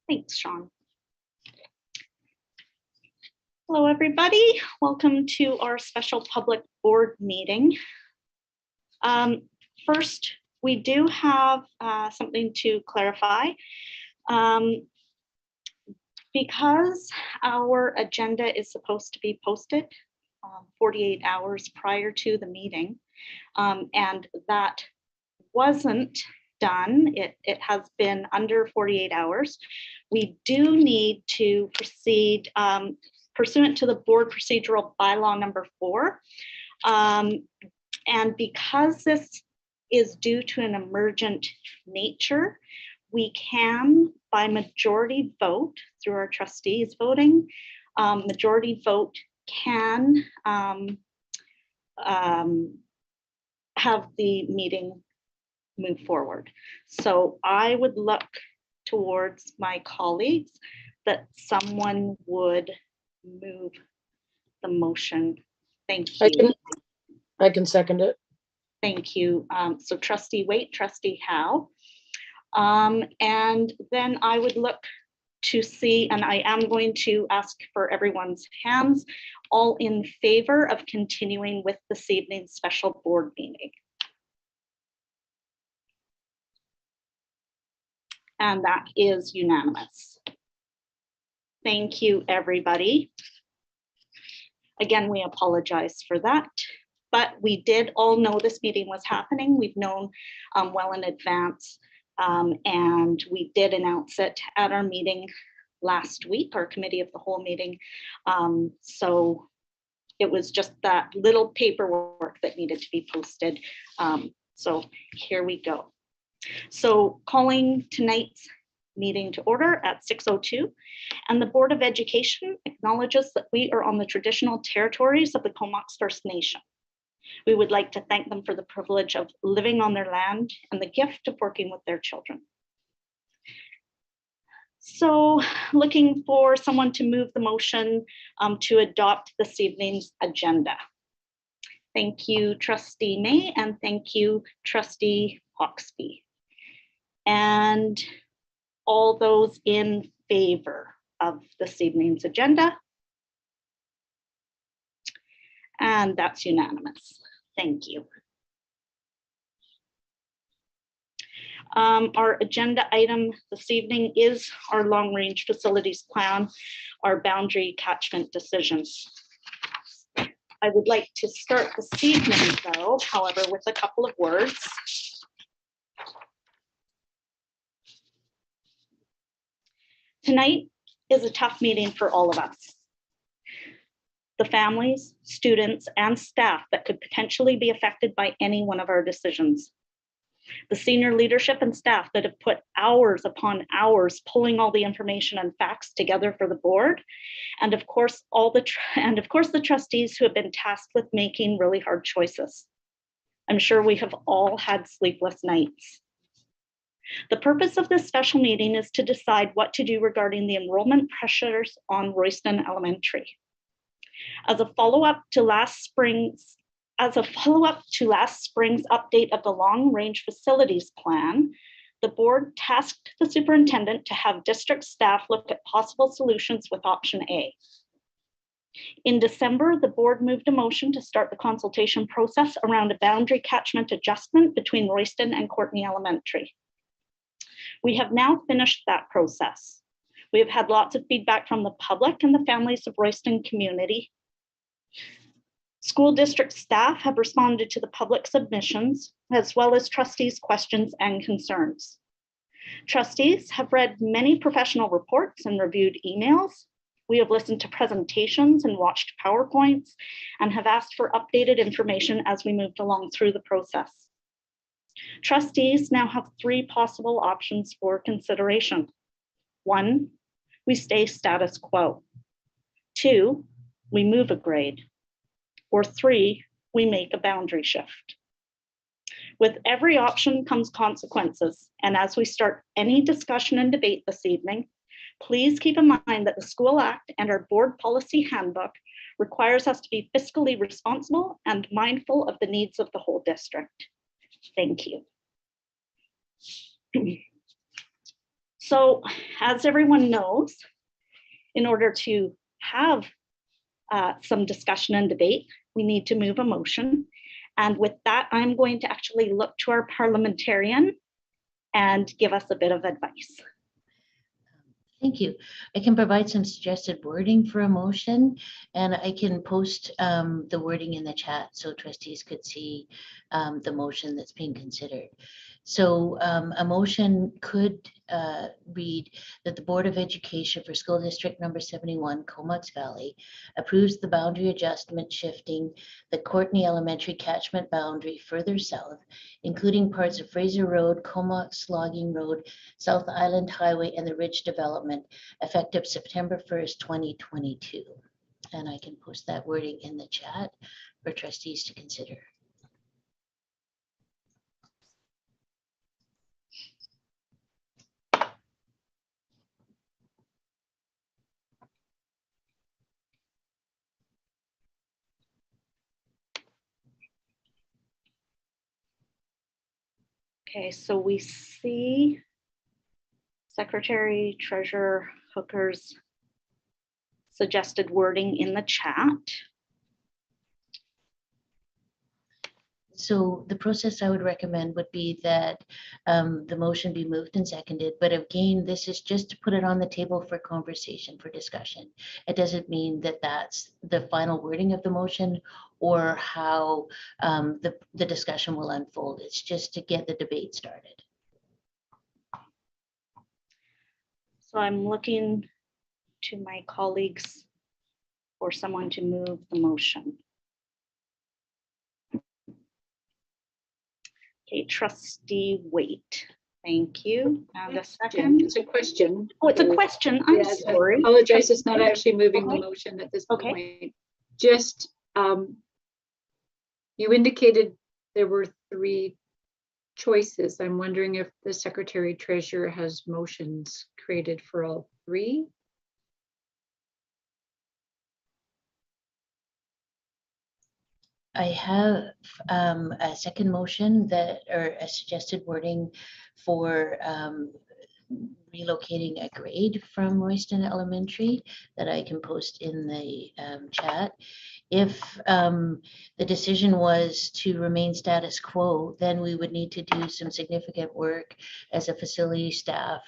Thanks, Sean. Hello, everybody. Welcome to our special public board meeting. First, we do have something to clarify. Because our agenda is supposed to be posted 48 hours prior to the meeting, and that wasn't done. It has been under 48 hours. We do need to proceed pursuant to the board procedural bylaw number 4. And because this is due to an emergent nature, we can, by majority vote through our trustees voting, majority vote can have the meeting move forward. So I would look towards my colleagues that someone would move the motion. Thank you. I can second it. Thank you. So trustee Waite, trustee Howe. And then I would look to see, and I am going to ask for everyone's hands, all in favor of continuing with this evening's special board meeting. And that is unanimous. Thank you, everybody. Again, we apologize for that, but we did all know this meeting was happening. We've known well in advance, and we did announce it at our meeting last week, our committee of the whole meeting. So it was just that little paperwork that needed to be posted. So here we go. So calling tonight's meeting to order at 6:02, and the Board of Education acknowledges that we are on the traditional territories of the Comox First Nation. We would like to thank them for the privilege of living on their land and the gift of working with their children. So looking for someone to move the motion to adopt this evening's agenda. Thank you, Trustee May, and thank you, Trustee Hawksby. And all those in favor of this evening's agenda? And that's unanimous. Thank you. Our agenda item this evening is our long-range facilities plan, our boundary catchment decisions. I would like to start this evening, though, however, with a couple of words. Tonight is a tough meeting for all of us. The families, students, and staff that could potentially be affected by any one of our decisions. The senior leadership and staff that have put hours upon hours pulling all the information and facts together for the board, and of course the trustees who have been tasked with making really hard choices. I'm sure we have all had sleepless nights. The purpose of this special meeting is to decide what to do regarding the enrollment pressures on Royston Elementary. As a follow-up to last spring's update of the long-range facilities plan, the board tasked the superintendent to have district staff look at possible solutions with option A. In December, the board moved a motion to start the consultation process around a boundary catchment adjustment between Royston and Courtney Elementary. We have now finished that process. We have had lots of feedback from the public and the families of Royston community. School district staff have responded to the public submissions, as well as trustees' questions and concerns. Trustees have read many professional reports and reviewed emails. We have listened to presentations and watched PowerPoints and have asked for updated information as we moved along through the process. Trustees now have 3 possible options for consideration. 1, we stay status quo. 2, we move a grade. Or 3, we make a boundary shift. With every option comes consequences, and as we start any discussion and debate this evening, please keep in mind that the School Act and our board policy handbook requires us to be fiscally responsible and mindful of the needs of the whole district. Thank you. So as everyone knows, in order to have some discussion and debate, we need to move a motion. And with that, I'm going to actually look to our parliamentarian and give us a bit of advice. Thank you. I can provide some suggested wording for a motion, and I can post the wording in the chat so trustees could see the motion that's being considered. So a motion could read that the Board of Education for School District Number 71, Comox Valley, approves the boundary adjustment shifting the Courtney Elementary catchment boundary further south, including parts of Fraser Road, Comox Logging Road, South Island Highway, and the Ridge Development, effective September 1st, 2022. And I can post that wording in the chat for trustees to consider. Okay, so we see Secretary Treasurer Hooker's suggested wording in the chat. So the process I would recommend would be that the motion be moved and seconded, but again, this is just to put it on the table for conversation, for discussion. It doesn't mean that that's the final wording of the motion or how the discussion will unfold. It's just to get the debate started. So I'm looking to my colleagues for someone to move the motion. Okay, Trustee Waite, thank you. And a second. It's a question. Oh, it's a question. I'm Yes, I sorry. apologize. It's not actually moving Okay. the motion at this Okay. point. Just, you indicated there were 3 choices. I'm wondering if the Secretary Treasurer has motions created for all 3? I have a second motion that, or a suggested wording for relocating a grade from Royston Elementary that I can post in the chat. If the decision was to remain status quo, then we would need to do some significant work as a facility staff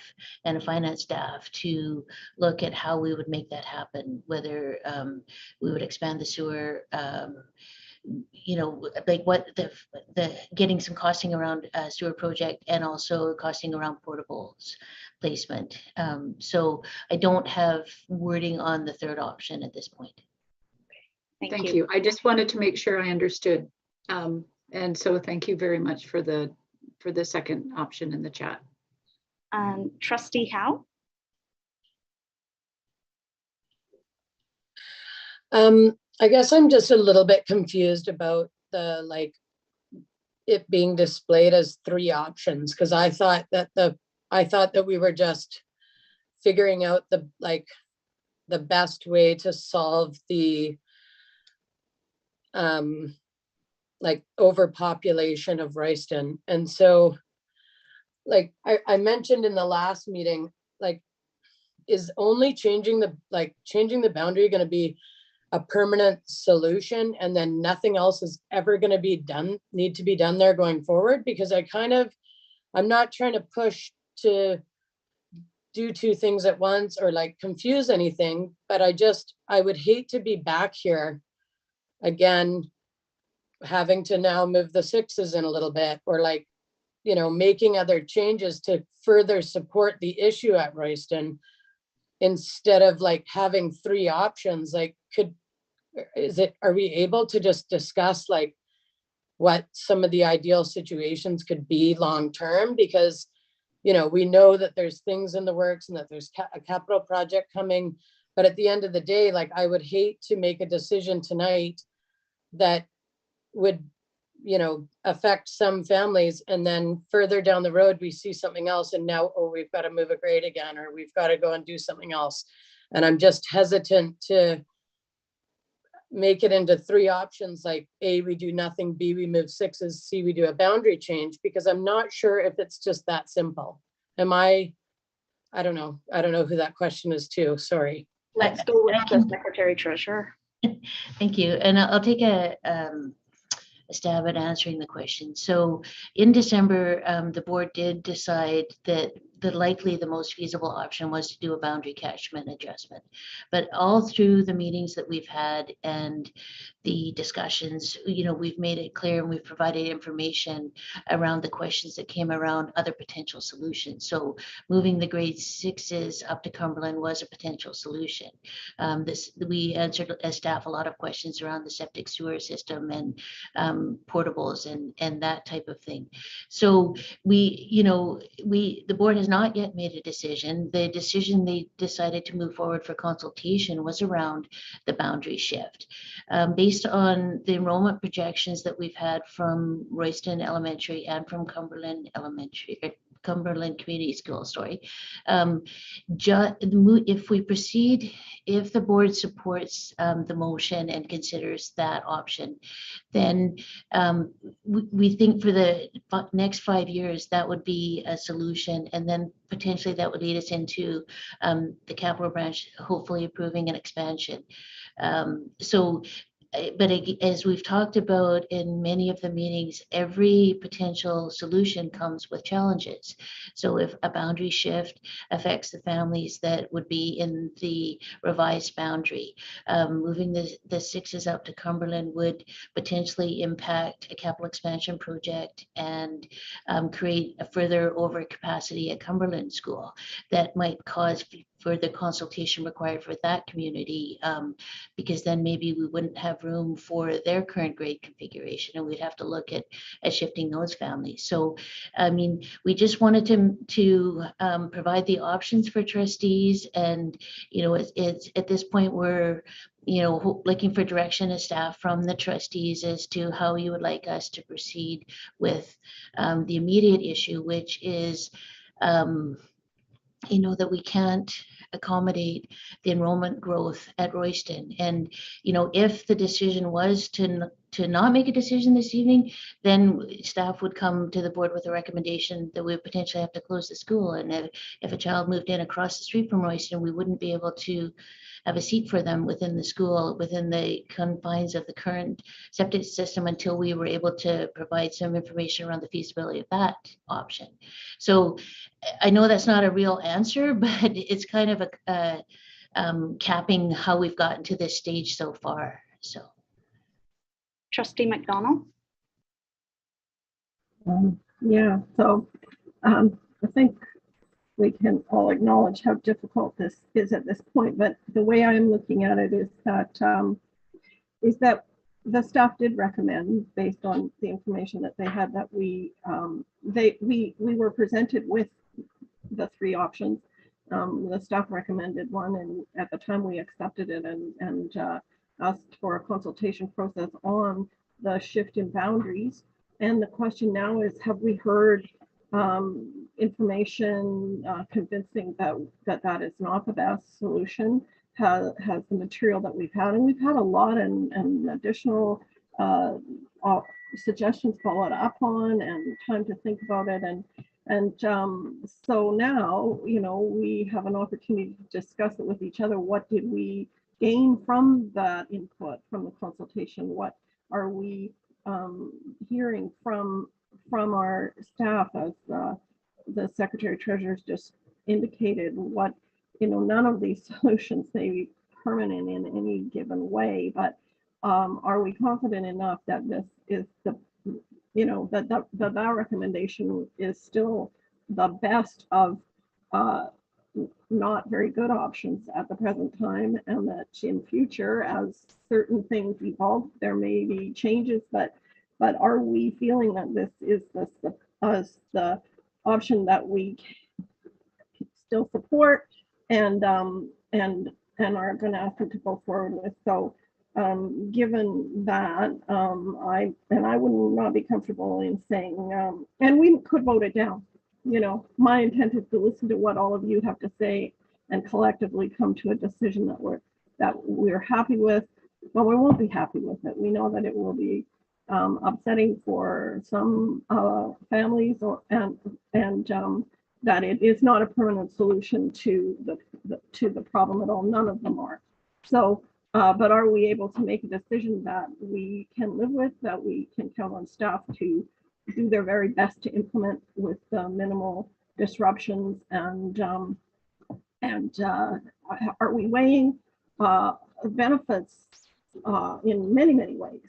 and a finance staff to look at how we would make that happen, whether we would expand the sewer, you know, like what the getting some costing around a sewer project and also costing around portables placement. So I don't have wording on the third option at this point. Thank you. you. I just wanted to make sure I understood. And so thank you very much for the second option in the chat. Trustee Howe? I guess I'm just a little bit confused about the, like, it being displayed as 3 options, because I thought that we were just figuring out the best way to solve the like overpopulation of Royston. And so, like I mentioned in the last meeting, like, is only changing the boundary going to be a permanent solution, and then nothing else is ever going to need to be done there going forward? Because I'm not trying to push to do 2 things at once or like confuse anything, but I would hate to be back here again, having to now move the 6s in a little bit, or like, you know, making other changes to further support the issue at Royston, instead of like having 3 options. Like, are we able to just discuss like what some of the ideal situations could be long term? Because, you know, we know that there's things in the works and that there's a capital project coming, but at the end of the day, like, I would hate to make a decision tonight that would, you know, affect some families, and then further down the road we see something else, and now, oh, we've got to move a grade again, or we've got to go and do something else. And I'm just hesitant to make it into 3 options, like A, we do nothing, B, we move 6s, C, we do a boundary change, because I'm not sure if it's just that simple. Am I I don't know. I don't know who that question is to, sorry. Let's go with the Secretary Treasurer. Thank you. And I'll take a stab at answering the question. So in December, the board did decide that likely the most feasible option was to do a boundary catchment adjustment. But all through the meetings that we've had and the discussions, we've made it clear and we've provided information around the questions that came around other potential solutions. So moving the grade 6s up to Cumberland was a potential solution. We answered as staff a lot of questions around the septic sewer system and portables and that type of thing. So the board has not yet made a decision. The decision they decided to move forward for consultation was around the boundary shift. Based on the enrollment projections that we've had from Royston Elementary and from Cumberland Elementary, Cumberland Community School, if we proceed, if the board supports the motion and considers that option, then we think for the next 5 years, that would be a solution. And then potentially that would lead us into the capital branch, hopefully approving an expansion. But as we've talked about in many of the meetings, every potential solution comes with challenges. So if a boundary shift affects the families that would be in the revised boundary, moving the 6s up to Cumberland would potentially impact a capital expansion project and create a further overcapacity at Cumberland School that might cause further consultation required for that community, because then maybe we wouldn't have room for their current grade configuration and we'd have to look at shifting those families. So, I mean, we just wanted to provide the options for trustees, and, it's at this point we're, looking for direction as staff from the trustees as to how you would like us to proceed with the immediate issue, which is, that we can't accommodate the enrollment growth at Royston. And, if the decision was to not make a decision this evening, then staff would come to the board with a recommendation that we would potentially have to close the school. And if a child moved in across the street from Royston, we wouldn't be able to have a seat for them within the school, within the confines of the current septic system, until we were able to provide some information around the feasibility of that option. So I know that's not a real answer, but it's kind of a capping how we've gotten to this stage so far. So, Trustee McDonald. Yeah, so I think we can all acknowledge how difficult this is at this point, but the way I'm looking at it is that the staff did recommend, based on the information that they had, that we were presented with the 3 options. The staff recommended one, and at the time we accepted it and asked for a consultation process on the shift in boundaries. And the question now is, have we heard information convincing that is not the best solution? Has the material that we've had, and we've had a lot and additional suggestions followed up on, and time to think about it, and so now we have an opportunity to discuss it with each other. What did we gain from that input, from the consultation? What are we hearing from our staff, as the Secretary Treasurer's just indicated? What, none of these solutions may be permanent in any given way, but are we confident enough that this is that recommendation is still the best of not very good options at the present time, and that in future, as certain things evolve, there may be changes, but are we feeling that this is the option that we still support and are going to ask them to go forward with? So given that, I would not be comfortable in saying, and we could vote it down. My intent is to listen to what all of you have to say and collectively come to a decision that we're happy with, but we won't be happy with it. We know that it will be upsetting for some families, that it is not a permanent solution to the problem at all. None of them are. So, but are we able to make a decision that we can live with, that we can count on staff to do their very best to implement with minimal disruptions, and are we weighing benefits in many ways,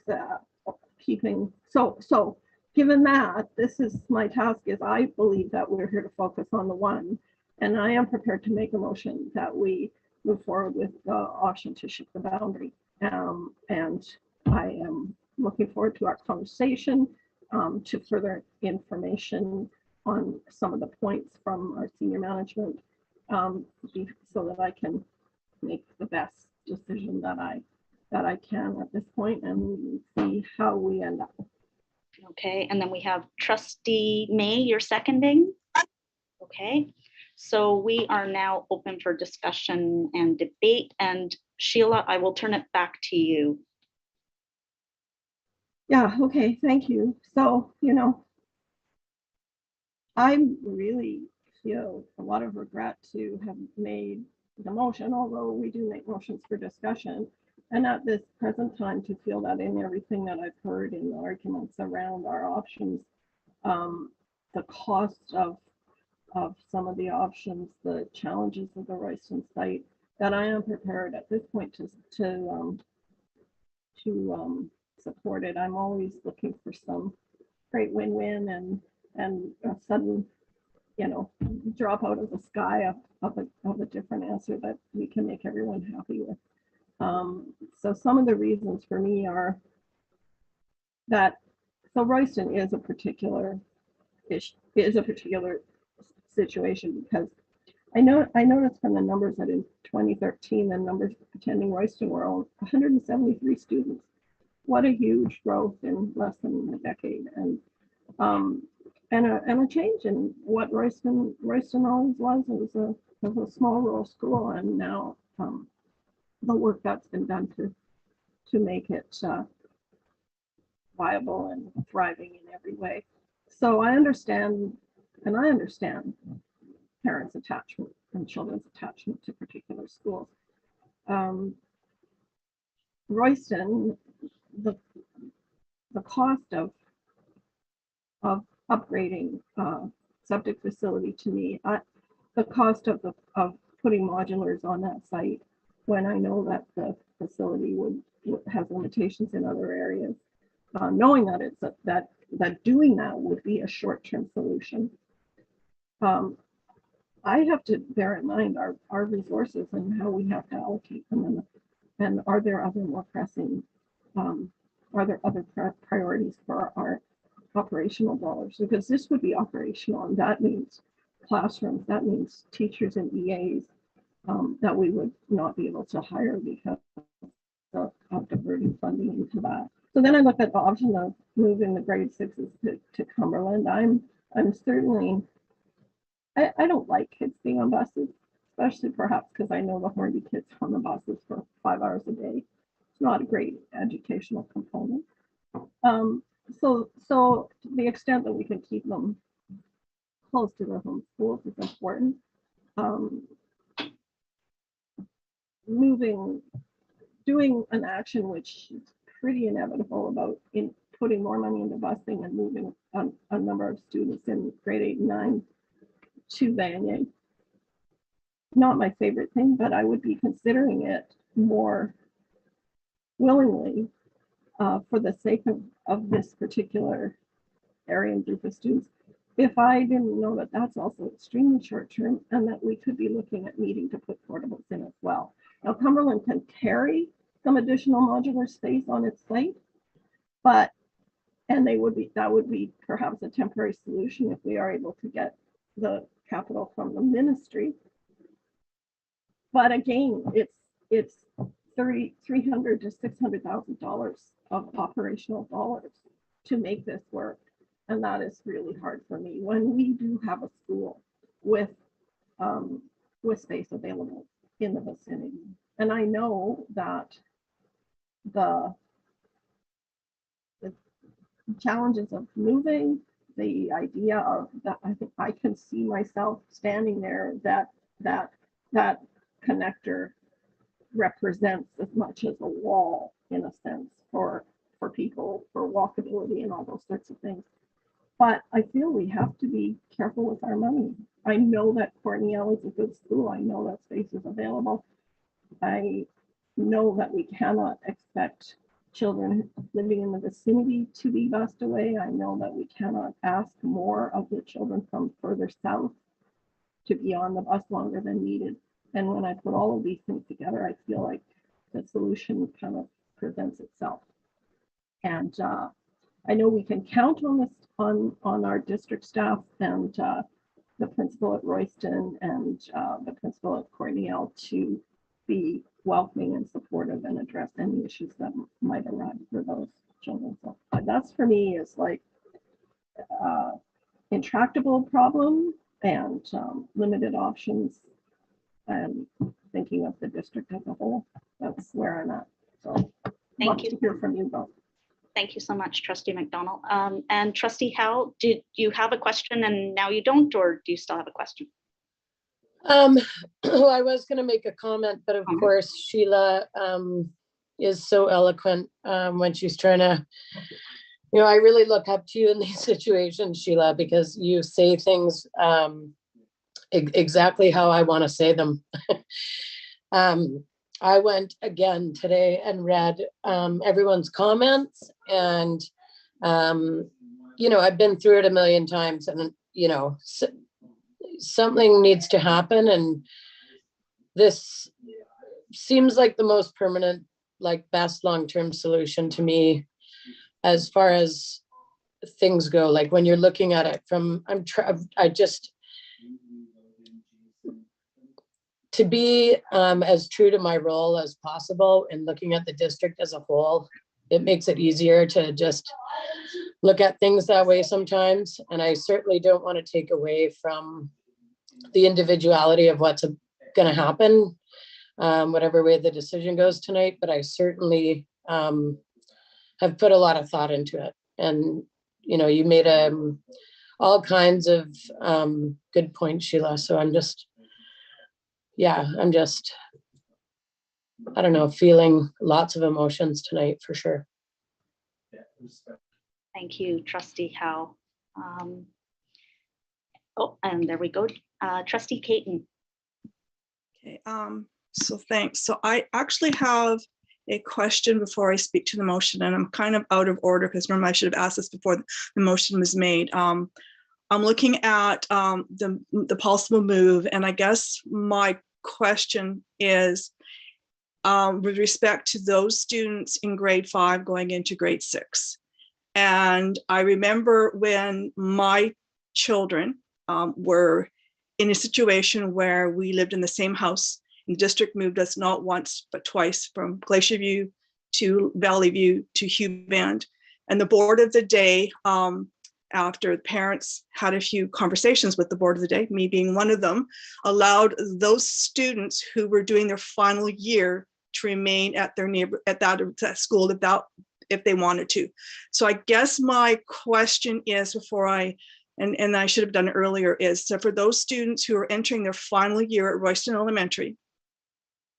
keeping so given that this is my task, is I believe that we're here to focus on the one, and I am prepared to make a motion that we move forward with the option to shift the boundary. And I am looking forward to our conversation, to further information on some of the points from our senior management, so that I can make the best decision that I can at this point, and see how we end up. Okay, and then we have trustee May, you're seconding. Okay, so we are now open for discussion and debate, and Sheila, I will turn it back to you. Yeah, okay, thank you. So, I really feel a lot of regret to have made the motion, although we do make motions for discussion. And at this present time, to feel that in everything that I've heard in the arguments around our options, the cost of some of the options, the challenges of the Royston site, that I am prepared at this point to support it. I'm always looking for some great win-win and a sudden, drop out of the sky of a different answer that we can make everyone happy with. So some of the reasons for me are that, so Royston is a particular situation, because I noticed from the numbers that in 2013, the numbers attending Royston were all 173 students. What a huge growth in less than a decade, and a change in what Royston always was. It was a small rural school, and now the work that's been done to make it viable and thriving in every way. So I understand parents' attachment and children's attachment to particular schools. Royston, the cost of upgrading subject facility, to me, the cost of putting modulars on that site, when I know that the facility would have limitations in other areas, knowing that it's that doing that would be a short-term solution. I have to bear in mind our resources and how we have to allocate them, and are there other more pressing, are there other priorities for our operational dollars? Because this would be operational, and that means classrooms, that means teachers and EAs that we would not be able to hire because of diverting funding into that. So then I look at the option of moving the grade sixes to Cumberland. I'm certainly, I don't like kids being on buses, especially perhaps because I know the Hornby kids on the buses for 5 hours a day. It's not a great educational component. So to the extent that we can keep them close to their home schools is important. Doing an action which is pretty inevitable about putting more money into busing and moving a number of students in grade 8 and 9 to Vanier. Not my favorite thing, but I would be considering it more willingly for the sake of this particular area and group of students, if I didn't know that that's also extremely short term, and that we could be looking at needing to put portables in as well. Now, Cumberland can carry some additional modular space on its site, that would be perhaps a temporary solution if we are able to get the capital from the ministry. But again, it's $300,000 to $600,000 of operational dollars to make this work, and that is really hard for me when we do have a school with space available in the vicinity. And I know that the challenges of moving, the idea of that, I think I can see myself standing there, that connector represents as much as a wall in a sense for people, for walkability and all those sorts of things. But I feel we have to be careful with our money. I know that Cornell is a good school. I know that space is available. I know that we cannot expect children living in the vicinity to be bused away. I know that we cannot ask more of the children from further south to be on the bus longer than needed. And when I put all of these things together, I feel like the solution kind of presents itself. And I know we can count on this, on our district staff and the principal at Royston and the principal at Cornell to be welcoming and supportive and address any issues that might arise for those children. So that's for me is like intractable problem and limited options, and thinking of the district as a whole. That's where I'm at. So Thank you. To hear from you both. Thank you so much, Trustee McDonald. And Trustee Howe, did you have a question and now you don't, or do you still have a question? Well, I was going to make a comment, but of course, Sheila is so eloquent when she's trying to, I really look up to you in these situations, Sheila, because you say things exactly how I want to say them. I went again today and read everyone's comments, and I've been through it a million times, and something needs to happen, and this seems like the most permanent, like best long-term solution to me as far as things go. Like when you're looking at it from, to be as true to my role as possible in looking at the district as a whole, it makes it easier to just look at things that way sometimes. And I certainly don't want to take away from the individuality of what's going to happen, whatever way the decision goes tonight. But I certainly have put a lot of thought into it. And, you made all kinds of good points, Sheila. So I'm just, I don't know, feeling lots of emotions tonight for sure. Thank you, Trustee Howe. And there we go. Trustee Caton. Okay, so thanks. So I actually have a question before I speak to the motion, and I'm kind of out of order because remember I should have asked this before the motion was made. I'm looking at the possible move, and I guess my question is with respect to those students in grade 5 going into grade 6. And I remember when my children were in a situation where we lived in the same house, and the district moved us not once, but twice from Glacier View to Valley View to Hugh Bend. And the board of the day, after the parents had a few conversations with the board of the day, me being one of them, allowed those students who were doing their final year to remain at their that school if they wanted to. So I guess my question is, before and I should have done it earlier, is so for those students who are entering their final year at Royston Elementary,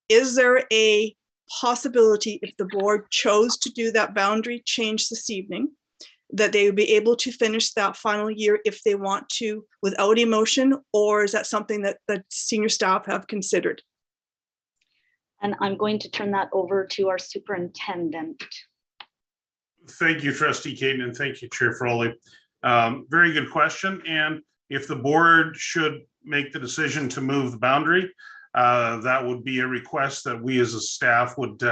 is there a possibility, if the board chose to do that boundary change this evening, that they would be able to finish that final year if they want to without emotion, or is that something that the senior staff have considered? And I'm going to turn that over to our superintendent. Thank you, Trustee Caton, and thank you, Chair Frawley. Very good question. And if the board should make the decision to move the boundary, that would be a request that we as a staff would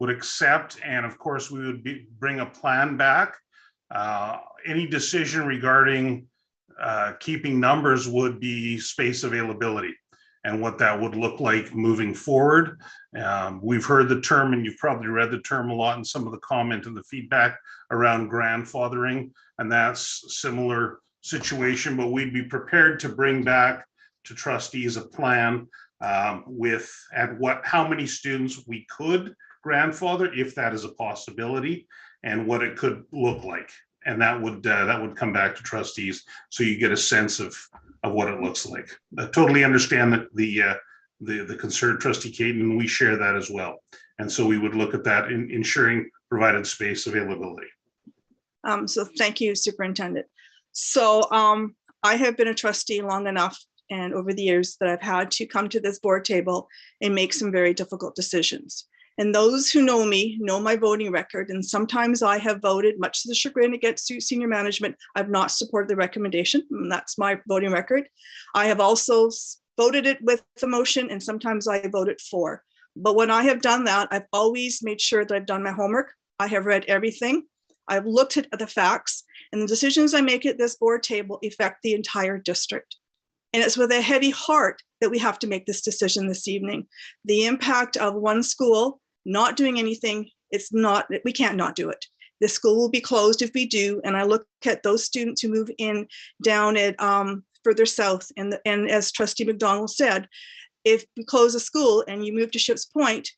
accept. And of course, we would bring a plan back. Any decision regarding keeping numbers would be space availability and what that would look like moving forward. We've heard the term, and you've probably read the term a lot in some of the comment and the feedback around grandfathering, and that's a similar situation, but we'd be prepared to bring back to trustees a plan with how many students we could grandfather, if that is a possibility, and what it could look like. And that would come back to trustees, so you get a sense of what it looks like. I totally understand that the concern, Trustee Caton, and we share that as well. And so we would look at that in ensuring provided space availability. So thank you, Superintendent. So I have been a trustee long enough, and over the years, that I've had to come to this board table and make some very difficult decisions. And those who know me know my voting record. And sometimes I have voted, much to the chagrin against senior management. I've not supported the recommendation, and that's my voting record. I have also voted it with the motion, and sometimes I voted for. But when I have done that, I've always made sure that I've done my homework. I have read everything. I've looked at the facts, and the decisions I make at this board table affect the entire district. And it's with a heavy heart that we have to make this decision this evening. The impact of one school not doing anything, we can't not do it. The school will be closed if we do. And I look at those students who move in down at further south. And as Trustee McDonald said, if we close a school and you move to Ships Point,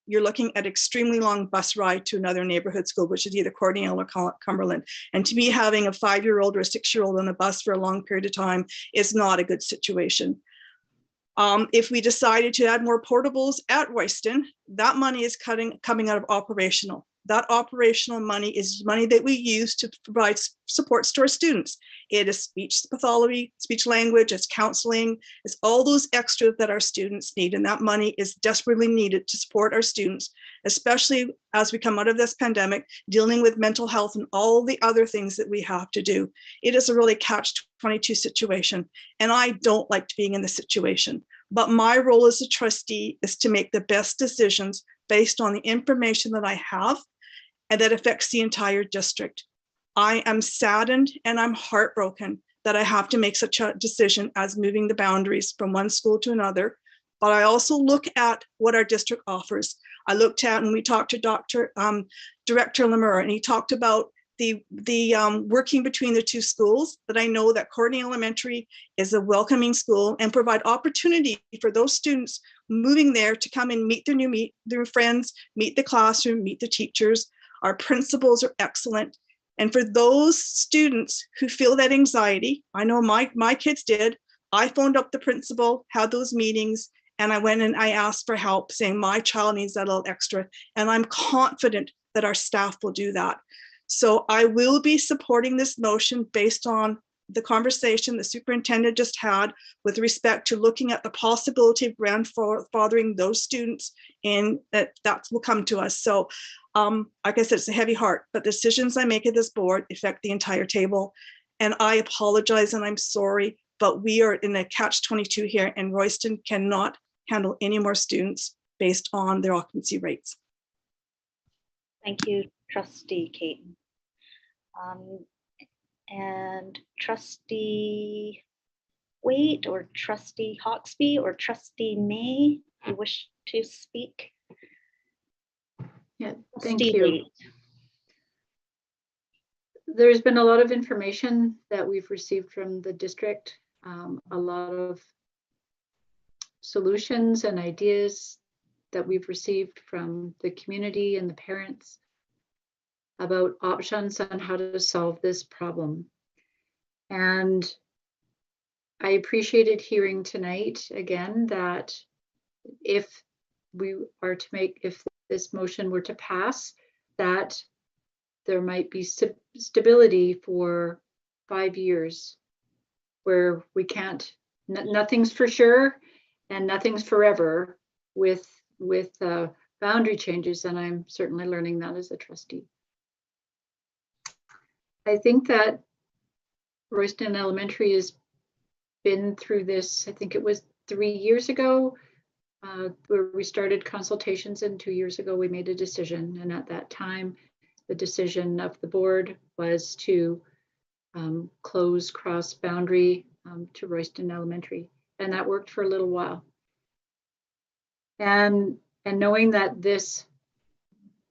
you're looking at extremely long bus ride to another neighborhood school, which is either Cornell or Cumberland. And to me, having a 5-year-old or a 6-year-old on a bus for a long period of time is not a good situation. If we decided to add more portables at Royston, that money is coming out of operational. That operational money is money that we use to provide supports to our students. It is speech pathology, speech language, it's counseling, it's all those extras that our students need. And that money is desperately needed to support our students, especially as we come out of this pandemic, dealing with mental health and all the other things that we have to do. It is a really catch-22 situation. And I don't like being in this situation. But my role as a trustee is to make the best decisions based on the information that I have and that affects the entire district. I am saddened and I'm heartbroken that I have to make such a decision as moving the boundaries from one school to another. But I also look at what our district offers. I looked at, and we talked to Director Lemur, and he talked about the working between the two schools, that I know that Courtney Elementary is a welcoming school and provide opportunity for those students moving there to come and meet their friends, meet the classroom, meet the teachers. Our principals are excellent. And for those students who feel that anxiety, I know my kids did, I phoned up the principal, had those meetings, and I went and I asked for help, saying my child needs that little extra. And I'm confident that our staff will do that. So I will be supporting this motion based on the conversation the superintendent just had with respect to looking at the possibility of grandfathering those students in, that will come to us. So like I said, it's a heavy heart, but decisions I make at this board affect the entire table. And I apologize and I'm sorry, but we are in a catch-22 here, and Royston cannot handle any more students based on their occupancy rates. Thank you, Trustee Caton. And Trustee Waite or Trustee Hawksby or Trustee May, you wish to speak? Yeah, thank Trustee you. Waite. There's been a lot of information that we've received from the district, a lot of solutions and ideas that we've received from the community and the parents about options on how to solve this problem. And I appreciated hearing tonight again that if this motion were to pass, that there might be stability for 5 years where we can't, nothing's for sure and nothing's forever with boundary changes. And I'm certainly learning that as a trustee. I think that Royston Elementary has been through this, I think it was 3 years ago, where we started consultations, and 2 years ago we made a decision. And at that time, the decision of the board was to close cross boundary to Royston Elementary. And that worked for a little while. And knowing that this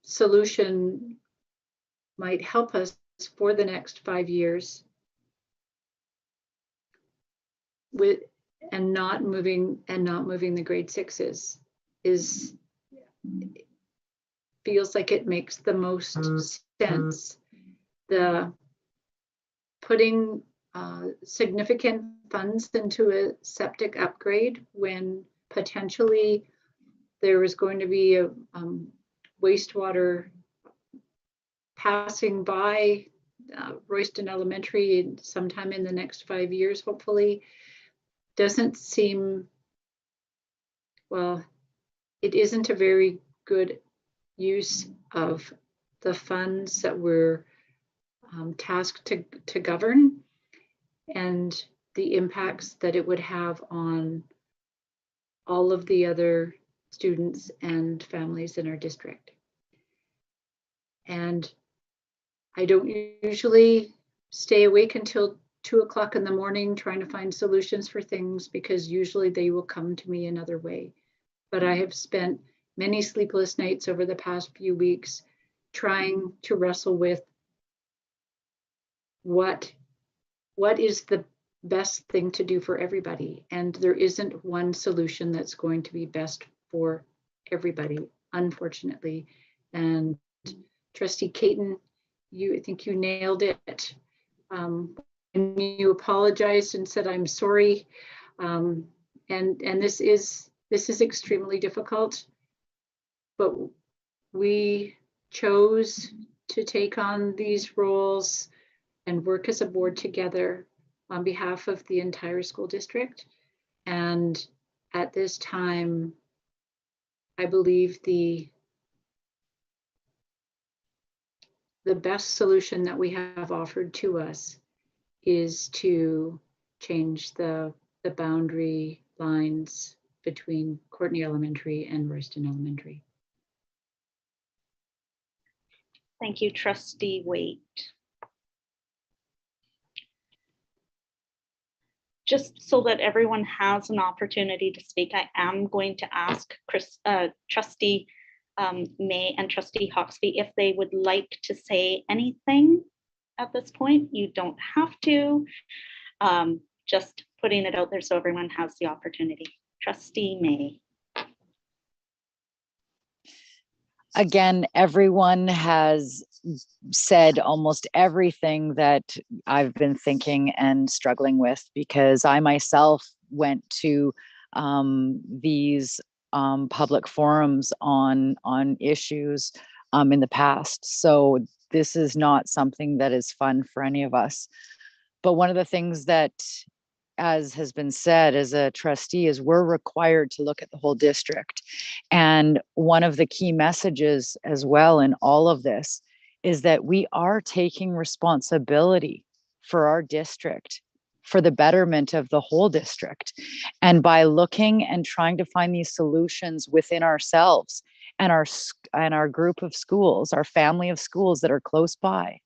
solution might help us for the next 5 years and not moving the grade 6s feels like it makes the most sense. The putting significant funds into a septic upgrade when potentially there is going to be a wastewater passing by Royston Elementary sometime in the next 5 years, hopefully, doesn't seem, well, it isn't a very good use of the funds that we're tasked to govern, and the impacts that it would have on all of the other students and families in our district. And I don't usually stay awake until 2 o'clock in the morning trying to find solutions for things, because usually they will come to me another way. But I have spent many sleepless nights over the past few weeks trying to wrestle with what is the best thing to do for everybody. And there isn't one solution that's going to be best for everybody, unfortunately. And Trustee Caton, I think you nailed it. And you apologized and said, I'm sorry. And this is extremely difficult, but we chose to take on these roles and work as a board together on behalf of the entire school district. And at this time, I believe the best solution that we have offered to us is to change the boundary lines between Courtney Elementary and Royston Elementary. Thank you, Trustee Waite. Just so that everyone has an opportunity to speak, I am going to ask Trustee May and Trustee Hawksby if they would like to say anything at this point. You don't have to. Just putting it out there so everyone has the opportunity. Trustee May. Again, everyone has said almost everything that I've been thinking and struggling with, because I myself went to these public forums on issues in the past. So this is not something that is fun for any of us. But one of the things that, as has been said, as a trustee, is we're required to look at the whole district. And one of the key messages as well in all of this is that we are taking responsibility for our district, for the betterment of the whole district. And by looking and trying to find these solutions within ourselves and our group of schools, our family of schools that are close by,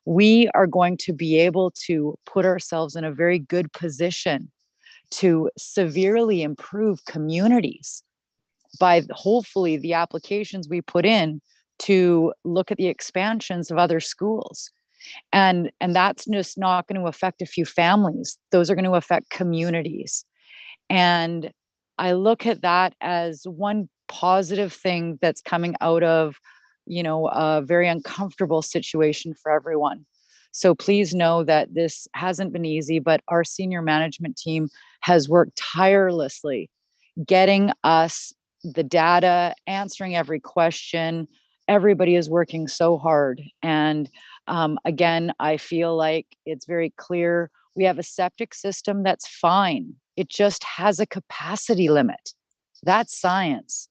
we are going to be able to put ourselves in a very good position to severely improve communities by hopefully the applications we put in to look at the expansions of other schools. And that's just not going to affect a few families. Those are going to affect communities. And I look at that as one positive thing that's coming out of, a very uncomfortable situation for everyone. So please know that this hasn't been easy, but our senior management team has worked tirelessly getting us the data, answering every question. Everybody is working so hard. And again, I feel like it's very clear we have a septic system that's fine. It just has a capacity limit. That's science.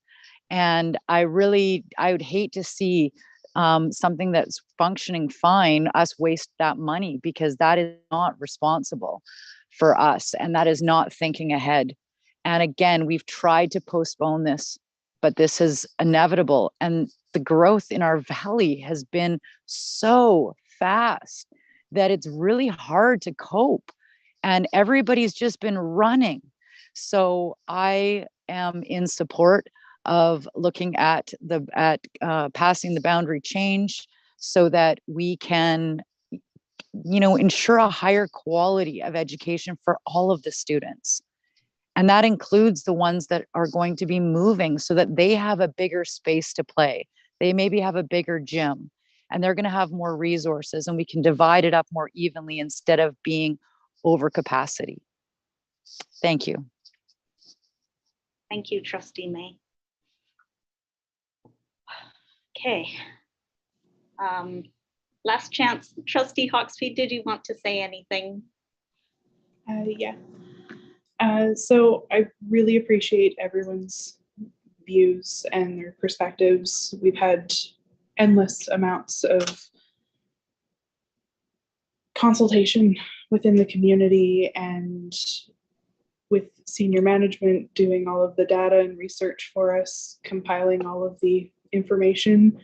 And I would hate to see something that's functioning fine, us waste that money, because that is not responsible for us. And that is not thinking ahead. And again, we've tried to postpone this, but this is inevitable. And the growth in our valley has been so fast that it's really hard to cope. And everybody's just been running. So I am in support of looking at passing the boundary change so that we can, ensure a higher quality of education for all of the students. And that includes the ones that are going to be moving so that they have a bigger space to play. They maybe have a bigger gym. and they're going to have more resources, and we can divide it up more evenly instead of being over capacity. Thank you. Thank you, Trustee May. Okay. Last chance, Trustee Hawksby, did you want to say anything? Yeah. So I really appreciate everyone's views and their perspectives. We've had endless amounts of consultation within the community and with senior management doing all of the data and research for us, compiling all of the information.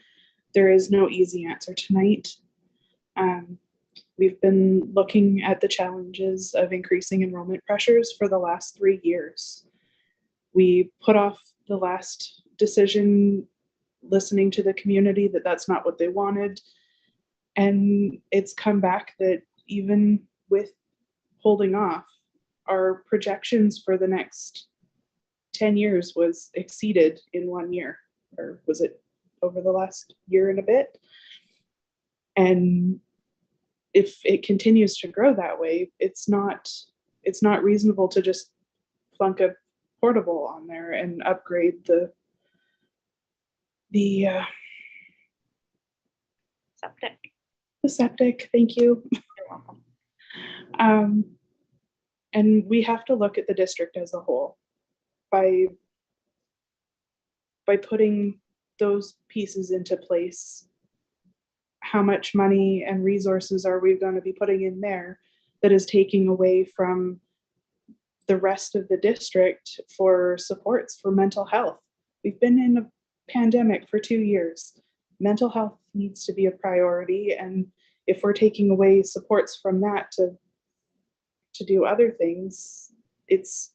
There is no easy answer tonight. We've been looking at the challenges of increasing enrollment pressures for the last 3 years. We put off the last decision, listening to the community that that's not what they wanted. And it's come back that even with holding off, our projections for the next 10 years was exceeded in 1 year, or was it over the last year and a bit? And if it continues to grow that way, it's not reasonable to just plunk a portable on there and upgrade the Septic. The septic. Thank you. You're welcome. And we have to look at the district as a whole by putting those pieces into place. How much money and resources are we going to be putting in there that is taking away from the rest of the district for supports for mental health? We've been in a pandemic for 2 years. Mental health needs to be a priority, and if we're taking away supports from that to do other things, it's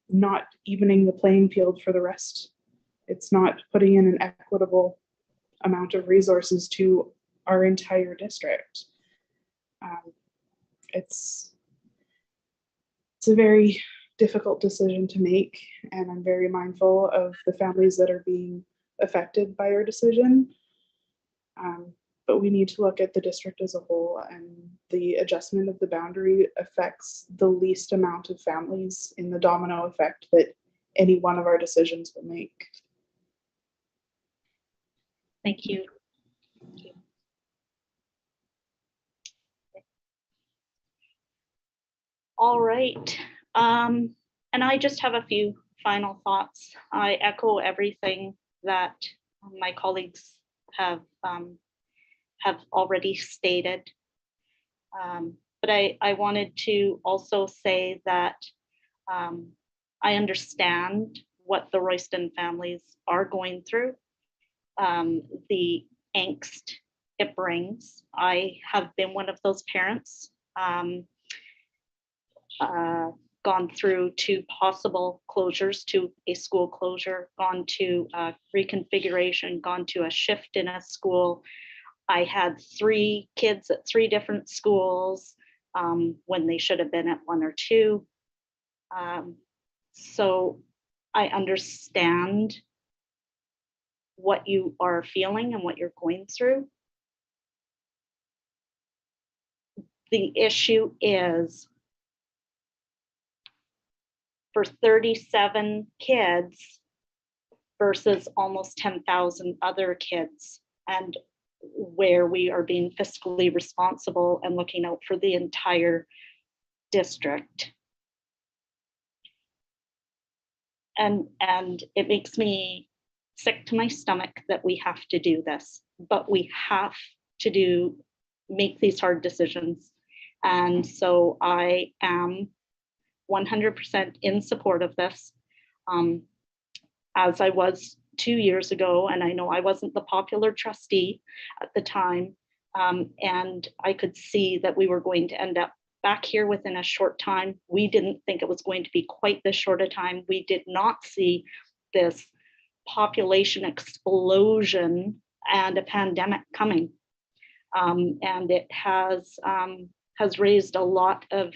not evening the playing field for the rest. It's not putting in an equitable amount of resources to our entire district. It's a very difficult decision to make, and I'm very mindful of the families that are being affected by our decision. But we need to look at the district as a whole, and the adjustment of the boundary affects the least amount of families in the domino effect that any one of our decisions will make. Thank you. Thank you. All right. And I just have a few final thoughts. I echo everything that my colleagues have already stated. But I wanted to also say that I understand what the Royston families are going through, the angst it brings. I have been one of those parents, gone through 2 possible closures, to a school closure, gone to reconfiguration, gone to a shift in a school. I had 3 kids at 3 different schools when they should have been at 1 or 2. So I understand what you are feeling and what you're going through. The issue is, for 37 kids versus almost 10,000 other kids, and where we are being fiscally responsible and looking out for the entire district. And it makes me sick to my stomach that we have to do this, but we have to make these hard decisions. And so I am 100% in support of this, as I was 2 years ago. And I know I wasn't the popular trustee at the time. And I could see that we were going to end up back here within a short time. We didn't think it was going to be quite this short a time. We did not see this population explosion and a pandemic coming. And it has raised a lot of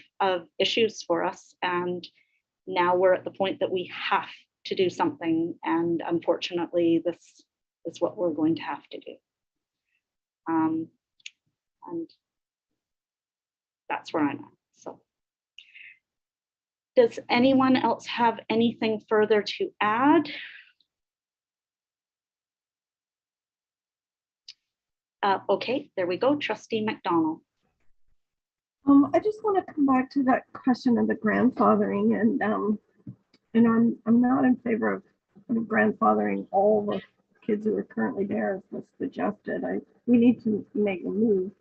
issues for us. And now we're at the point that we have to do something. And unfortunately, this is what we're going to have to do. And that's where I'm at. So does anyone else have anything further to add? Okay, there we go. Trustee McDonald. I just want to come back to that question of the grandfathering, and I'm not in favor of grandfathering all the kids who are currently there as was suggested. We need to make a move.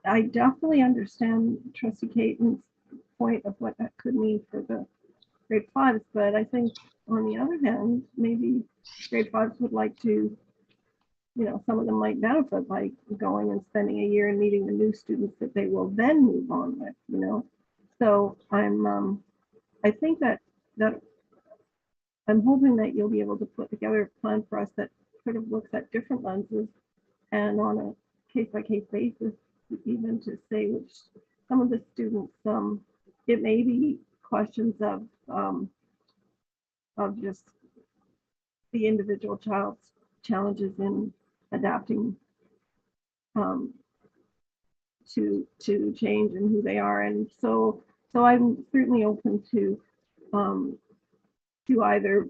I definitely understand Trustee Caton's point of what that could mean for the grade fives, but I think on the other hand, maybe grade fives would like to, some of them might benefit by going and spending a year and meeting the new students that they will then move on with, So I think that I'm hoping that you'll be able to put together a plan for us that sort of looks at different lenses and on a case-by-case basis, even to say which some of the students, it may be questions of just the individual child's challenges in adapting to change and who they are, and so I'm certainly open to either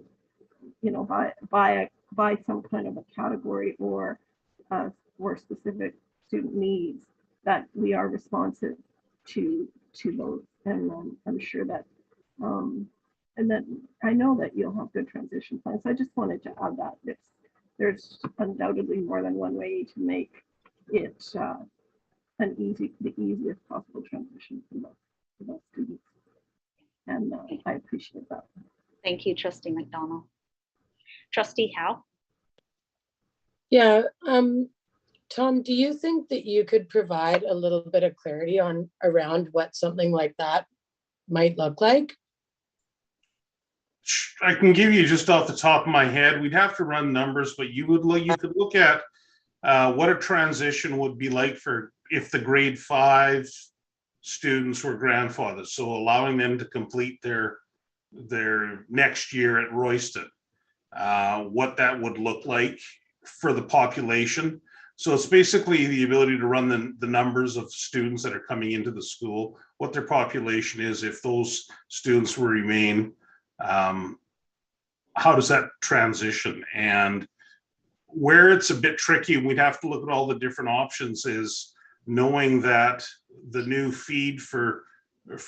buy some kind of a category or specific student needs that we are responsive to those, and I'm sure that and then I know that you'll have good transition plans. I just wanted to add that there's undoubtedly more than one way to make it the easiest possible transition for those students, and I appreciate that. Thank you, Trustee McDonald. Trustee Howe? Yeah, Tom, do you think that you could provide a little bit of clarity around what something like that might look like? I can give you just off the top of my head. We'd have to run numbers, but you could look at what a transition would be like for if the grade 5 students were grandfathers. So allowing them to complete their next year at Royston, what that would look like for the population. So it's basically the ability to run the numbers of students that are coming into the school, what their population is, if those students will remain, how does that transition? And where it's a bit tricky, we'd have to look at all the different options, is knowing that the new feed for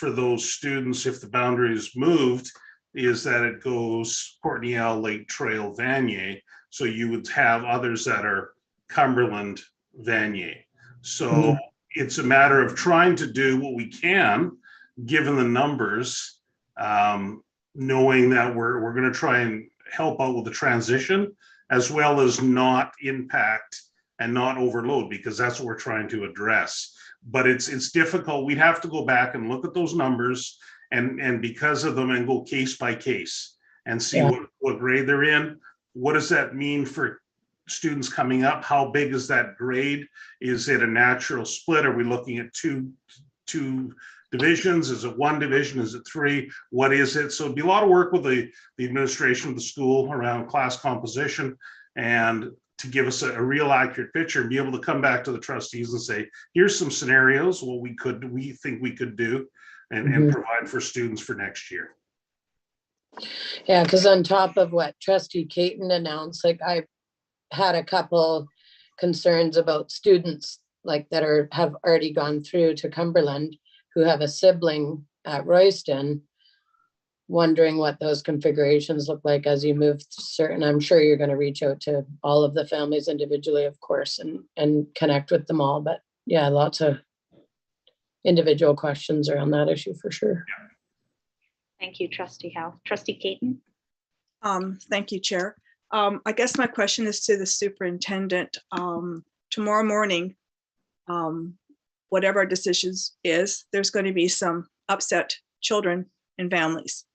those students, if the boundary is moved, is that it goes Courtney-L, Lake Trail, Vanier. So you would have others that are Cumberland, Vanier. So it's a matter of trying to do what we can, given the numbers, knowing that we're going to try and help out with the transition, as well as not impact and not overload, because that's what we're trying to address. But it's difficult. We'd have to go back and look at those numbers and because of them, and go case by case and see what grade they're in. What does that mean for students coming up? How big is that grade? Is it a natural split? Are we looking at two divisions? Is it one division? Is it three? What is it? So it'd be a lot of work with the administration of the school around class composition, and to give us a real accurate picture, and be able to come back to the trustees and say, here's some scenarios, what we think we could do, and provide for students for next year. Yeah, because on top of what Trustee Caton announced, like I had a couple concerns about students like that have already gone through to Cumberland who have a sibling at Royston, wondering what those configurations look like as you move certain. I'm sure you're going to reach out to all of the families individually, of course, and connect with them all. But yeah, lots of individual questions around that issue for sure. Thank you, Trustee Howe. Trustee Caton? Thank you, Chair. I guess my question is to the superintendent. Tomorrow morning, whatever our decisions is, there's going to be some upset children and families.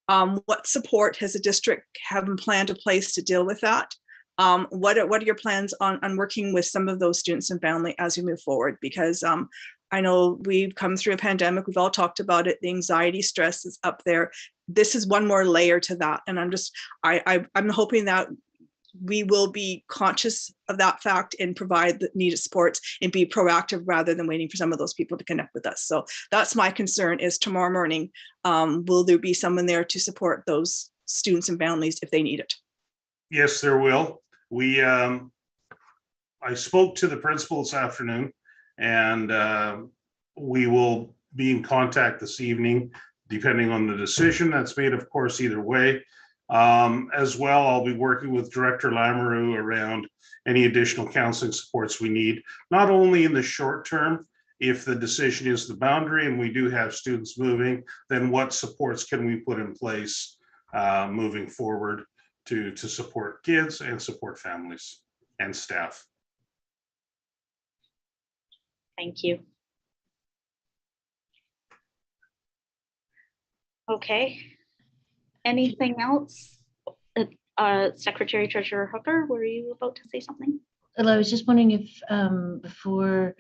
What support has the district have in plan to place to deal with that? What are your plans on working with some of those students and family as we move forward? Because I know we've come through a pandemic, we've all talked about it, the anxiety, stress is up there. This is one more layer to that. And I'm hoping that we will be conscious of that fact and provide the needed supports and be proactive rather than waiting for some of those people to connect with us. So that's my concern, is tomorrow morning, will there be someone there to support those students and families if they need it? Yes, there will. I spoke to the principal this afternoon, and we will be in contact this evening, depending on the decision that's made, of course, either way. As well, I'll be working with Director Lamoureux around any additional counseling supports we need, not only in the short term, if the decision is the boundary and we do have students moving, then what supports can we put in place moving forward to support kids and support families and staff. Thank you. Okay. Anything else? Secretary Treasurer Hooker, were you about to say something? Well, I was just wondering if before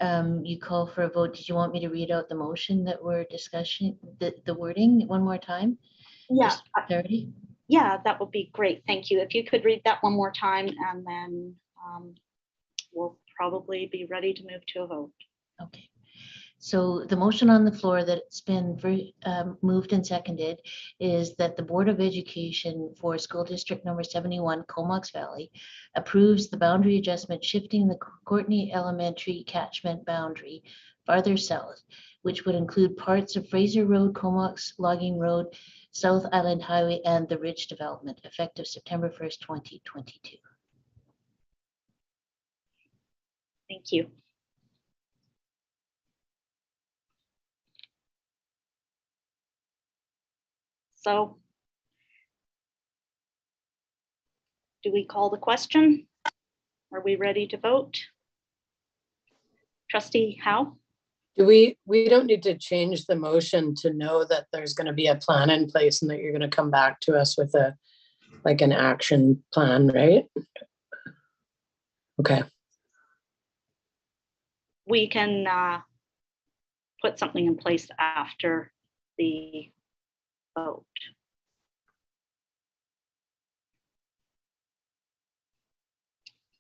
you call for a vote, did you want me to read out the motion that we're discussing, the wording one more time? Yeah. Just for clarity? Yeah, that would be great. Thank you. If you could read that one more time, and then we'll probably be ready to move to a vote. Okay. So the motion on the floor that's been moved and seconded is that the Board of Education for School District Number 71, Comox Valley, approves the boundary adjustment shifting the Courtney Elementary catchment boundary farther south, which would include parts of Fraser Road, Comox Logging Road, South Island Highway, and the Ridge Development, effective September 1st, 2022. Thank you. So do we call the question? Are we ready to vote? Trustee Howe? We don't need to change the motion to know that there's going to be a plan in place and that you're going to come back to us with an action plan, right? Okay. We can put something in place after the vote.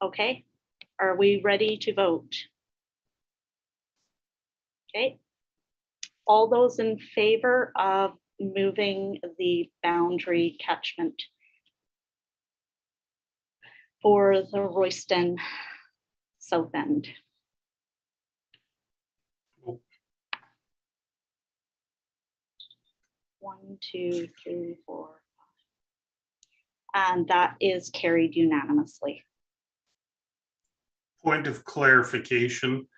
Okay, are we ready to vote? Okay. All those in favor of moving the boundary catchment for the Royston South End? One, two, three, four, five. And that is carried unanimously. Point of clarification.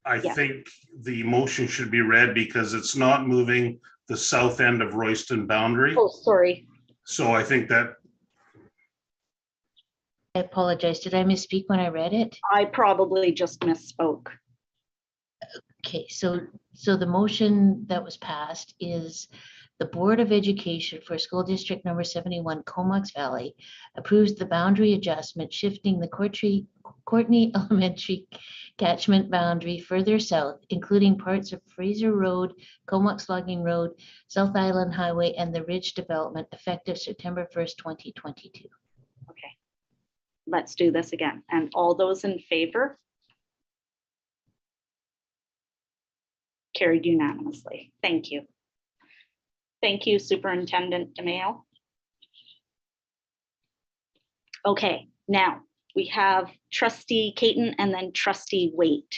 I Yeah. think the motion should be read because it's not moving the south end of Royston boundary. Oh, sorry. So I think that I apologize. Did I misspeak when I read it? I probably just misspoke. Okay, so the motion that was passed is the Board of Education for School District Number 71, Comox Valley, approves the boundary adjustment shifting the Courtney Elementary catchment boundary further south, including parts of Fraser Road, Comox Logging Road, South Island Highway, and the Ridge Development, effective September 1st, 2022. Okay, let's do this again. And all those in favor? Carried unanimously. Thank you. Thank you, Superintendent DeMayo. Okay, now we have Trustee Caton and then Trustee Waite.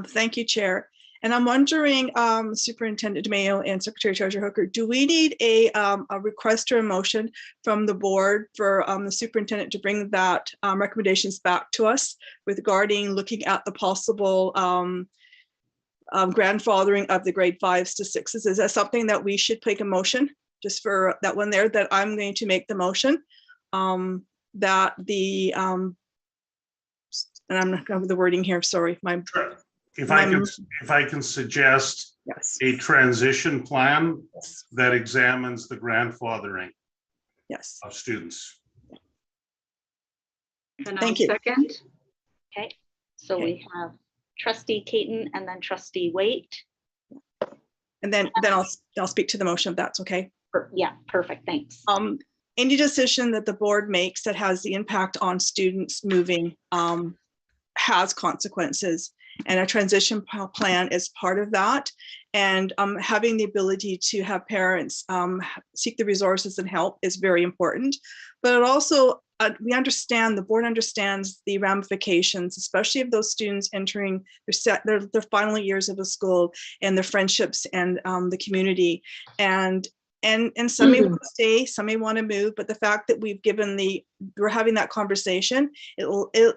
Thank you, Chair. And I'm wondering, Superintendent DeMayo and Secretary Treasurer Hooker, do we need a request or a motion from the board for the superintendent to bring that recommendations back to us regarding looking at the possible grandfathering of the grade 5s to 6s? Is that something that we should take a motion just for that one there, that I'm going to make the motion that the, and I'm not going with the wording here, sorry. if I can suggest Yes. a transition plan that examines the grandfathering Yes. of students. And Thank I'll you. second. Okay, so Okay. we have Trustee Caton and then Trustee Waite. And then I'll speak to the motion if that's okay. Yeah, perfect, thanks. any decision that the board makes that has the impact on students moving has consequences, and a transition plan is part of that. And having the ability to have parents seek the resources and help is very important. But it also, we understand, the board understands the ramifications, especially of those students entering their final years of the school and their friendships and the community. And some may want to stay, some may want to move, but the fact that we're having that conversation, it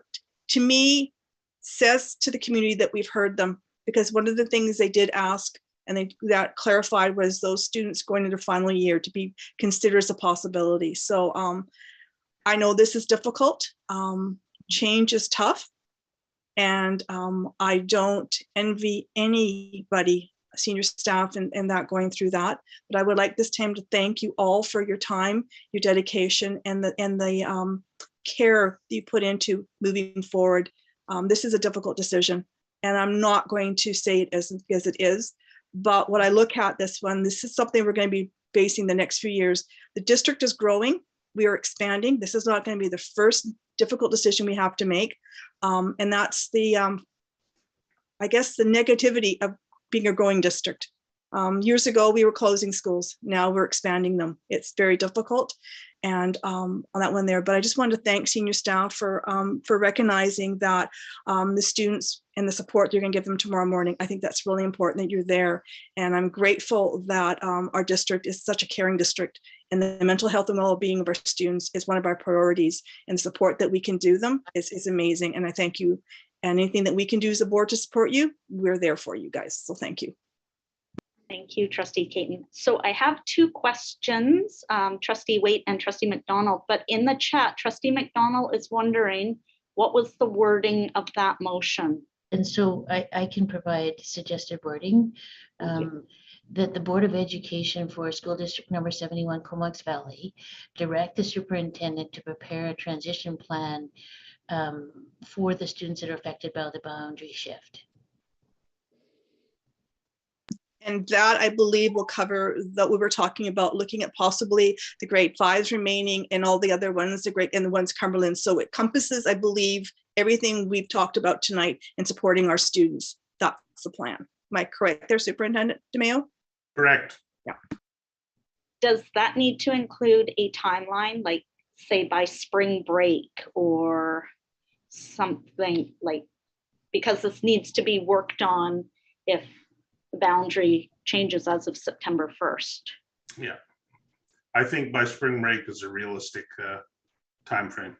to me says to the community that we've heard them, because one of the things they did ask and that clarified was those students going into final year to be considered as a possibility. So I know this is difficult. Change is tough, and I don't envy anybody, senior staff, and that going through that. But I would like this time to thank you all for your time, your dedication, and the care that you put into moving forward. This is a difficult decision, and I'm not going to say it as it is. But when I look at this one, this is something we're going to be facing the next few years. The district is growing. We are expanding. This is not going to be the first difficult decision we have to make. And that's the, I guess, the negativity of being a growing district. Years ago, we were closing schools. Now we're expanding them. It's very difficult. And on that one there, but I just wanted to thank senior staff for recognizing that the students and the support you're going to give them tomorrow morning. I think that's really important that you're there. And I'm grateful that our district is such a caring district, and the mental health and well-being of our students is one of our priorities, and the support that we can do them is amazing. And I thank you. And anything that we can do as a board to support you, we're there for you guys. So thank you. Thank you, Trustee Caton. So I have two questions, Trustee Waite and Trustee McDonald, but in the chat, Trustee McDonald is wondering what was the wording of that motion? And so I can provide suggested wording. That the Board of Education for School District Number 71, Comox Valley, direct the superintendent to prepare a transition plan for the students that are affected by the boundary shift. And that, I believe, will cover that we were talking about, looking at possibly the grade 5s remaining and all the other ones, the ones Cumberland. So it encompasses, I believe, everything we've talked about tonight in supporting our students. That's the plan. Am I correct there, Superintendent DeMayo? Correct. Yeah. Does that need to include a timeline, like say by spring break or something, like, because this needs to be worked on if the boundary changes as of September 1st? Yeah, I think by spring break is a realistic time frame.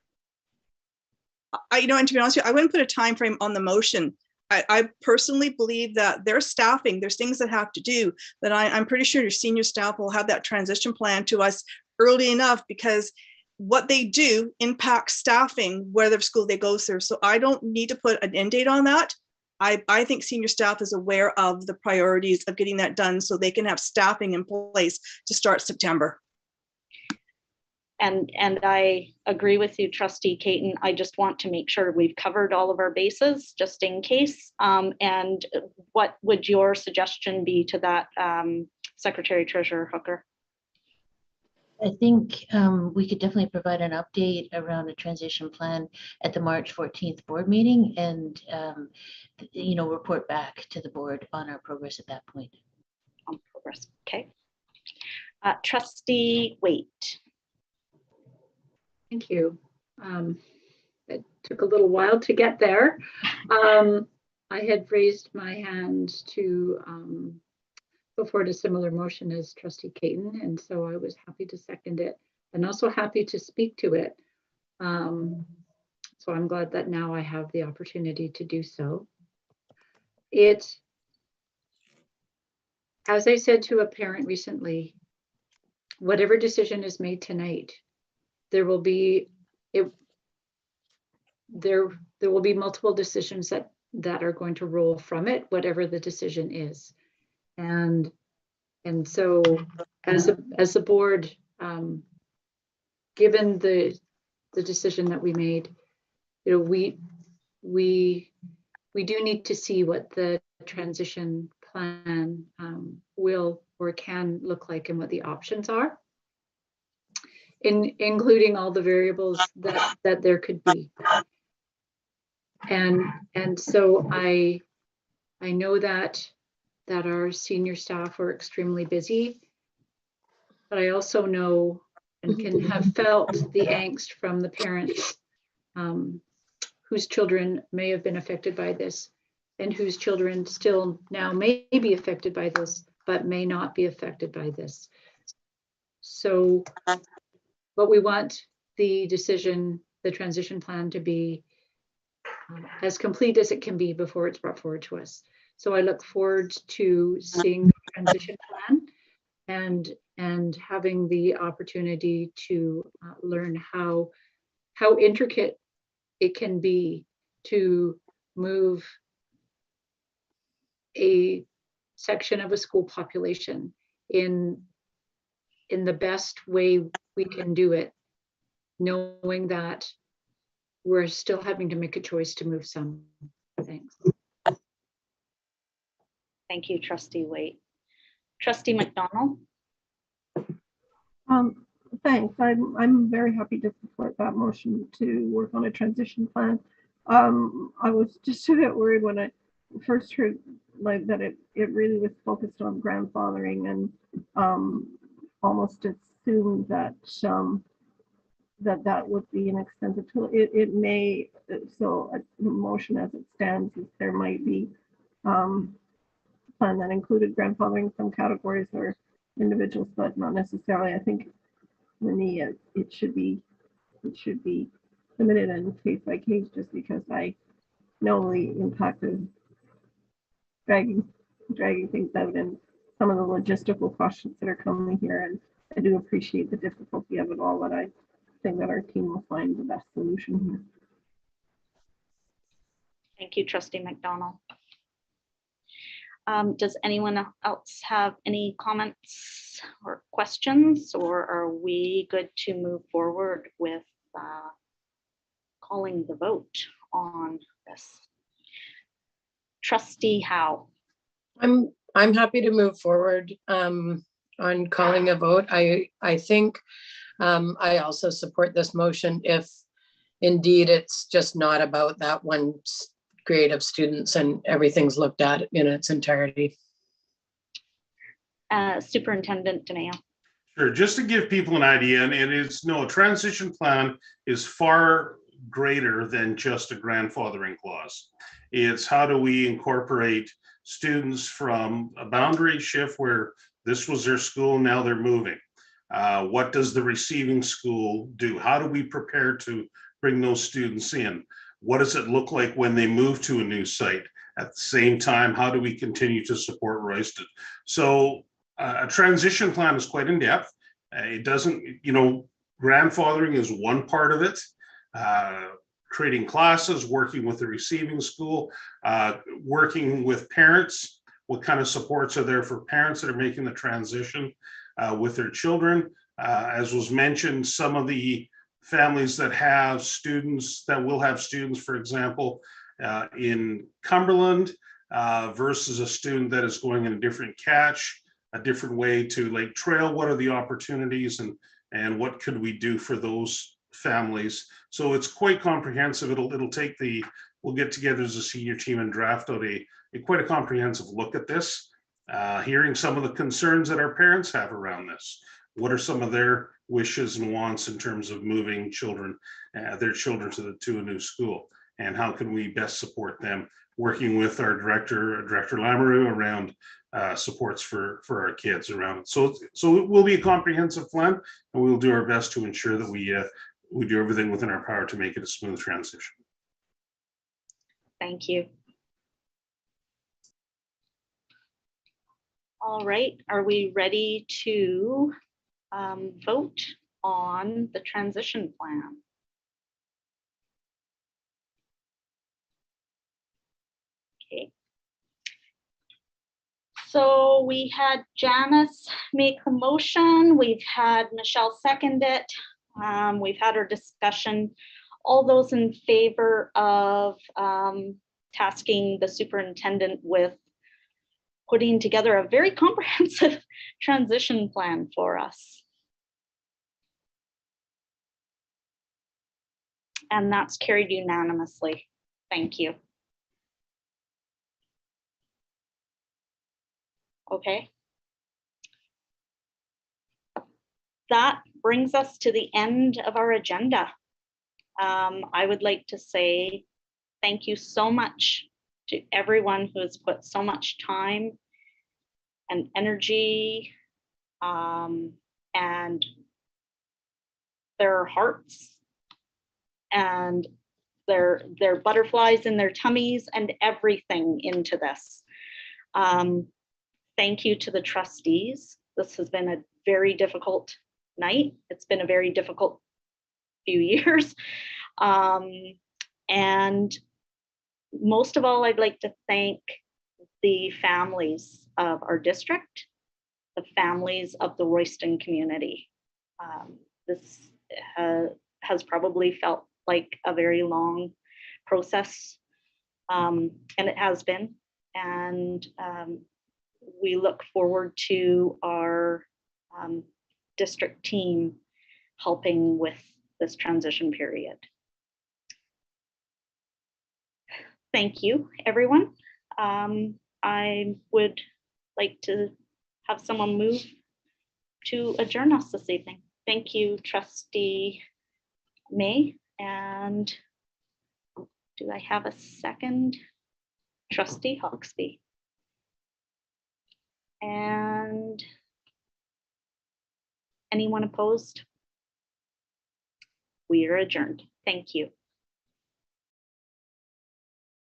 And to be honest with you, I wouldn't put a time frame on the motion. I personally believe that there's staffing, there's things that have to do, but I'm pretty sure your senior staff will have that transition plan to us early enough, because what they do impacts staffing, whether school they go through. So I don't need to put an end date on that. I think senior staff is aware of the priorities of getting that done so they can have staffing in place to start September. And I agree with you, Trustee Caton. I just want to make sure we've covered all of our bases just in case. And what would your suggestion be to that, Secretary Treasurer Hooker? I think we could definitely provide an update around a transition plan at the March 14th board meeting, and report back to the board on our progress at that point. On progress, okay. Trustee Waite. Thank you. It took a little while to get there. I had raised my hand to go forward a similar motion as Trustee Caton, and so I was happy to second it and also happy to speak to it. So I'm glad that now I have the opportunity to do so. As I said to a parent recently, whatever decision is made tonight, there will be multiple decisions that are going to roll from it, whatever the decision is. And so as a board, given the decision that we made, we do need to see what the transition plan will or can look like and what the options are. including all the variables that there could be. And so I know that our senior staff are extremely busy, but I also know and can have felt the angst from the parents whose children may have been affected by this, and whose children still now may be affected by this, but may not be affected by this. So, but we want the decision, the transition plan, to be as complete as it can be before it's brought forward to us. So I look forward to seeing the transition plan and having the opportunity to learn how intricate it can be to move a section of a school population in the best way we can do it, knowing that we're still having to make a choice to move some things. Thank you, Trustee Waite. Trustee McDonald? Thanks. I'm very happy to support that motion to work on a transition plan. I was just a bit worried when I first heard like that it really was focused on grandfathering, and almost assumed that that would be an extended tool. It may, so a motion as it stands, there might be plan that included grandfathering some categories or individuals, but not necessarily. I think for me, it should be limited and case by case, just because I know the impact of dragging things out and some of the logistical questions that are coming here, and I do appreciate the difficulty of it all, but I think that our team will find the best solution here. Thank you, Trustee McDonald. Does anyone else have any comments or questions, or are we good to move forward with calling the vote on this? Trustee Howe? I'm happy to move forward on calling a vote. I think I also support this motion if indeed it's just not about that one grade of students and everything's looked at in its entirety. Superintendent DeMayo. Sure, just to give people an idea, and it is, no, a transition plan is far greater than just a grandfathering clause. It's how do we incorporate students from a boundary shift where this was their school, now they're moving. What does the receiving school do? How do we prepare to bring those students in? What does it look like when they move to a new site? At the same time, how do we continue to support Royston? So a transition plan is quite in depth. It doesn't, grandfathering is one part of it. Creating classes, working with the receiving school, working with parents. What kind of supports are there for parents that are making the transition with their children? As was mentioned, some of the families that have students, that will have students, for example, in Cumberland versus a student that is going in a different catch, a different way to Lake Trail. What are the opportunities and what could we do for those families? So it's quite comprehensive. It'll take we'll get together as a senior team and draft out a quite a comprehensive look at this, hearing some of the concerns that our parents have around this. What are some of their wishes and wants in terms of moving their children to a new school, and how can we best support them? Working with our director Lamoureux around supports for our kids around it. So it will be a comprehensive plan, and we will do our best to ensure that we do everything within our power to make it a smooth transition. Thank you. All right, are we ready to vote on the transition plan? Okay. So we had Janice make the motion. We've had Michelle second it. We've had our discussion. All those in favor of tasking the superintendent with putting together a very comprehensive transition plan for us? And that's carried unanimously. Thank you. Okay. That brings us to the end of our agenda. I would like to say thank you so much to everyone who has put so much time and energy and their hearts and their butterflies in their tummies and everything into this. Thank you to the trustees. This has been a very difficult night. It's been a very difficult few years. And most of all, I'd like to thank the families of our district, the families of the Royston community. This has probably felt like a very long process, and it has been. And we look forward to our district team helping with this transition period. Thank you, everyone. I would like to have someone move to adjourn us this evening. Thank you, Trustee May. And do I have a second? Trustee Hawksby. And anyone opposed? We are adjourned. Thank you.